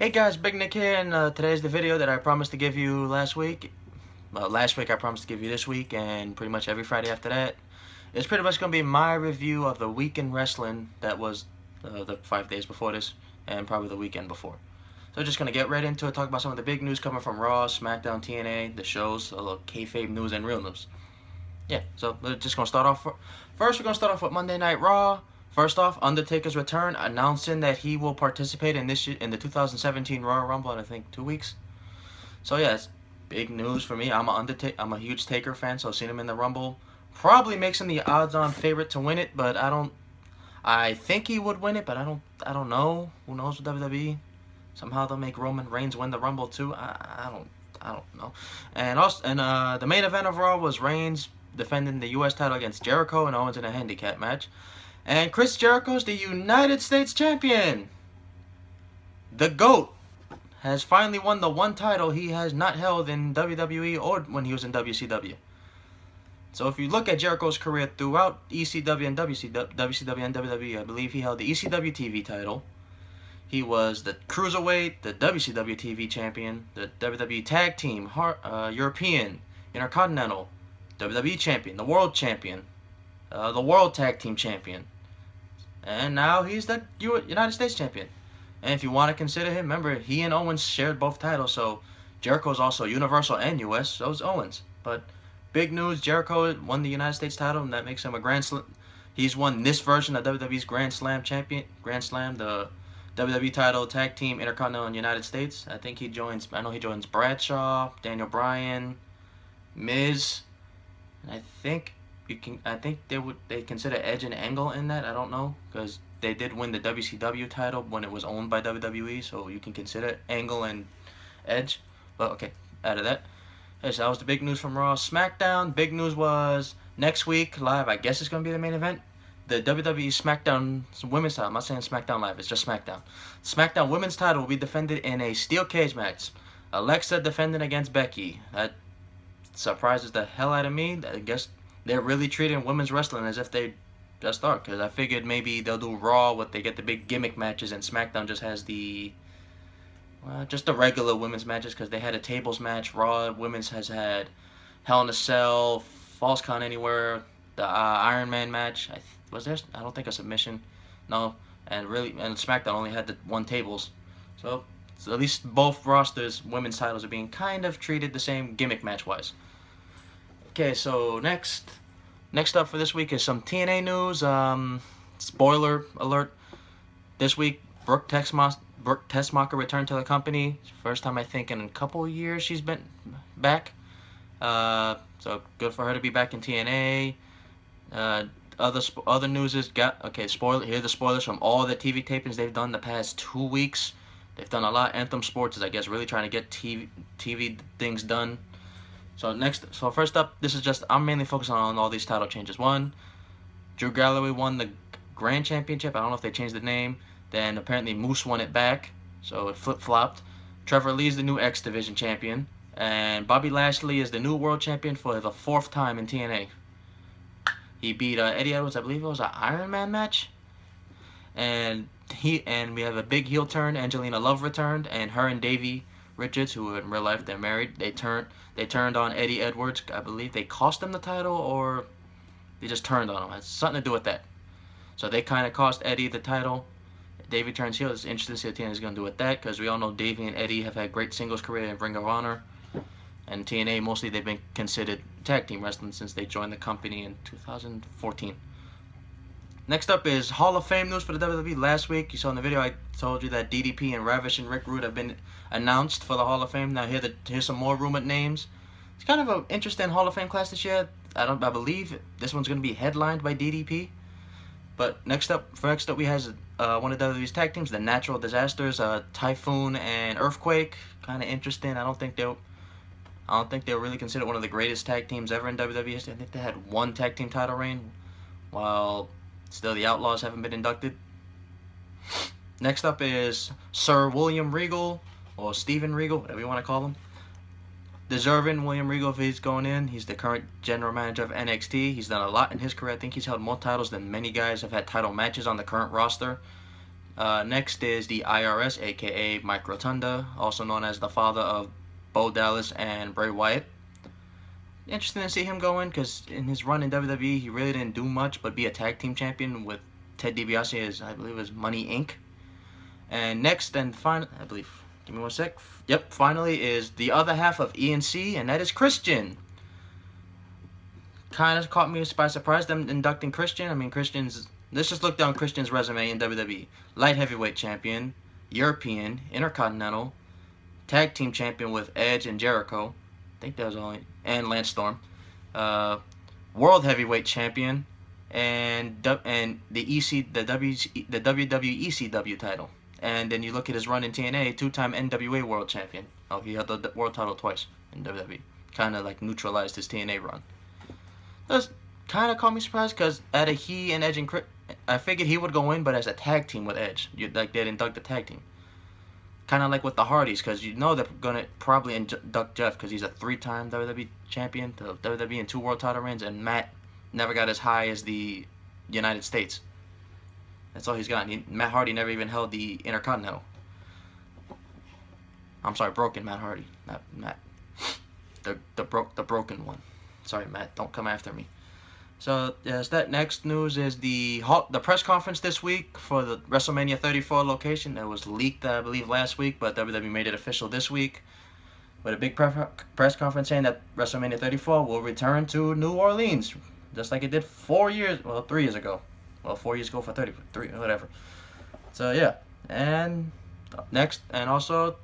Hey guys, Big Nick here, and today's the video that I promised to give you last week. Last week I promised to give you this week, and pretty much every Friday after that. It's pretty much going to be my review of the week in wrestling that was the 5 days before this, and probably the weekend before. So just going to get right into it, talk about some of the big news coming from Raw, SmackDown, TNA, the shows, a little kayfabe news and real news. Yeah, so we're just going to start off. First, we're going to start off with Monday Night Raw. First off, Undertaker's return, announcing that he will participate in the 2017 Royal Rumble in I think 2 weeks. So yeah, it's big news for me. I'm a huge Taker fan, so seeing him in the Rumble probably makes him the odds-on favorite to win it. But I think he would win it, but I don't know. Who knows with WWE? Somehow they'll make Roman Reigns win the Rumble too. I don't know. And the main event of Raw was Reigns defending the U.S. title against Jericho and Owens in a handicap match. And Chris Jericho is the United States Champion. The GOAT has finally won the one title he has not held in WWE or when he was in WCW. So if you look at Jericho's career throughout ECW and WCW and WWE, I believe he held the ECW TV title. He was the Cruiserweight, the WCW TV Champion, the WWE Tag Team, European, Intercontinental, WWE Champion, the World Champion, the World Tag Team Champion. And now he's the United States Champion. And if you want to consider him, remember, he and Owens shared both titles. So Jericho's also Universal and US, so is Owens. But big news, Jericho won the United States title, and that makes him a Grand Slam. He's won this version of WWE's Grand Slam champion. Grand Slam, the WWE title, Tag Team, Intercontinental, and United States. I know he joins Bradshaw, Daniel Bryan, Miz. And I think they consider Edge and Angle in that. I don't know, because they did win the WCW title when it was owned by WWE, so you can consider Angle and Edge. But okay, out of that. Okay, so that was the big news from Raw. SmackDown, big news was next week live. I guess it's gonna be the main event. The WWE SmackDown Women's title. I'm not saying SmackDown Live. It's just SmackDown. SmackDown Women's title will be defended in a steel cage match. Alexa defending against Becky. That surprises the hell out of me. I guess they're really treating women's wrestling as if they just are, because I figured maybe they'll do Raw what they get the big gimmick matches, and SmackDown just has just the regular women's matches, because they had a tables match. Raw women's has had Hell in a Cell, Falls Count Anywhere, the Iron Man match. I don't think a submission. No, and SmackDown only had the one tables. So at least both rosters, women's titles are being kind of treated the same gimmick match wise. Okay, so next up for this week is some TNA news. Spoiler alert. This week, Brooke Tessmacher returned to the company. First time I think in a couple of years she's been back. So good for her to be back in TNA. Other news is here are the spoilers from all the TV tapings they've done the past 2 weeks. They've done a lot. Anthem Sports is, I guess, really trying to get TV things done. So first up, I'm mainly focusing on all these title changes. One, Drew Galloway won the Grand Championship. I don't know if they changed the name. Then apparently Moose won it back, so it flip-flopped. Trevor Lee's the new X Division champion, and Bobby Lashley is the new world champion for the 4th time in TNA. He beat Eddie Edwards, I believe it was an Iron Man match, and we have a big heel turn. Angelina Love returned, and her and Davey Richards, who in real life they're married, they turned on Eddie Edwards. I believe they cost him the title, or they just turned on him. It has something to do with that. So they kind of cost Eddie the title. Davey turns heel. It's interesting to see what TNA is going to do with that, because we all know Davey and Eddie have had great singles career in Ring of Honor. And TNA, mostly they've been considered tag team wrestling since they joined the company in 2014. Next up is Hall of Fame news for the WWE. Last week, you saw in the video, I told you that DDP and Ravish and Rick Rude have been announced for the Hall of Fame. Now here's some more rumored names. It's kind of an interesting Hall of Fame class this year. I believe this one's going to be headlined by DDP. But next up we have one of WWE's tag teams, the Natural Disasters, Typhoon and Earthquake. Kind of interesting. I don't think they'll really considered one of the greatest tag teams ever in WWE history. I think they had one tag team title reign, while still the Outlaws haven't been inducted. Next up is Sir William Regal, or Steven Regal, whatever you want to call him. Deserving William Regal, if he's going in. He's the current general manager of NXT. He's done a lot in his career. I think he's held more titles than many guys have had title matches on the current roster. Next is the IRS, aka Mike Rotunda, also known as the father of Bo Dallas and Bray Wyatt. Interesting to see him going, because in his run in WWE, he really didn't do much but be a tag team champion with Ted DiBiase as, I believe, as Money Inc. And next and final, I believe, give me one sec. Yep, finally is the other half of ENC, and that is Christian. Kind of caught me by surprise, them inducting Christian. I mean, Christian's, let's just look down Christian's resume in WWE. Light heavyweight champion, European, Intercontinental, tag team champion with Edge and Jericho. I think that was only, and Lance Storm. World heavyweight champion, and the WWE ECW title. And then you look at his run in TNA, two-time NWA world champion. Oh, he had the world title twice in WWE. Kind of like neutralized his TNA run. That's kind of caught me surprised, because at a he and Edge and I figured he would go in, but as a tag team with Edge, like they'd induct the tag team. Kind of like with the Hardys, because you know they're gonna probably induct Jeff, because he's a three-time WWE champion, the WWE and 2 world title reigns, and Matt never got as high as the United States. That's all he's gotten. Matt Hardy never even held the Intercontinental. I'm sorry, broken Matt Hardy, not Matt. The broken one. Sorry, Matt. Don't come after me. So yes, that next news is the press conference this week for the WrestleMania 34 location. That was leaked, I believe, last week, but WWE made it official this week with a big press conference saying that WrestleMania 34 will return to New Orleans, just like it did 3 years ago. Well, 4 years ago for 33, whatever. So yeah, and next, and also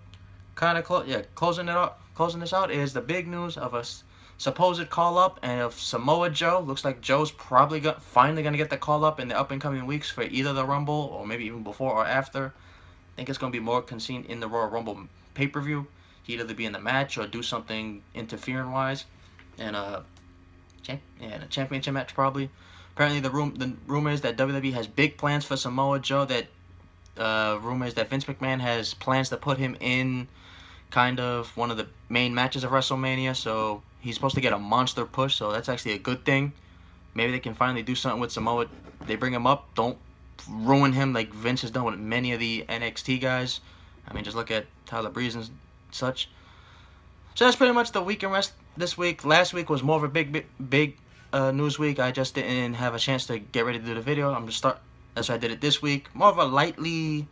kind of closing this out is the big news of a supposed call up, and of Samoa Joe. Looks like Joe's probably finally gonna get the call up in the up and coming weeks for either the Rumble or maybe even before or after. I think it's gonna be more convenient in the Royal Rumble pay-per-view. He'd either be in the match or do something interfering wise, and a championship match probably. Apparently the rumor is that WWE has big plans for Samoa Joe. That rumor is that Vince McMahon has plans to put him in kind of one of the main matches of WrestleMania, so he's supposed to get a monster push, so that's actually a good thing. Maybe they can finally do something with Samoa. They bring him up, don't ruin him like Vince has done with many of the NXT guys. I mean, just look at Tyler Breeze and such. So that's pretty much the weekend rest this week. Last week was more of a big news week. I just didn't have a chance to get ready to do the video. That's why I did it this week. More of a lightly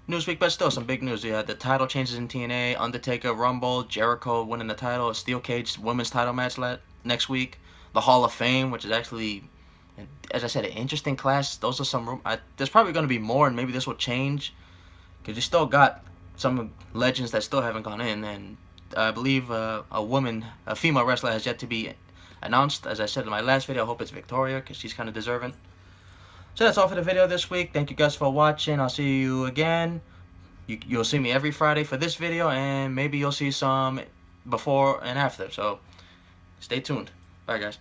news week, but still some big news. Yeah, the title changes in TNA, Undertaker, Rumble, Jericho winning the title, a Steel Cage women's title match next week, the Hall of Fame, which is actually, as I said, an interesting class. Those are some there's probably going to be more, and maybe this will change, because you still got some legends that still haven't gone in, and I believe a female wrestler has yet to be announced. As I said in my last video, I hope it's Victoria, because she's kind of deserving. So that's all for the video this week. Thank you guys for watching. I'll see you again. You'll see me every Friday for this video, and maybe you'll see some before and after. So stay tuned. Bye, guys.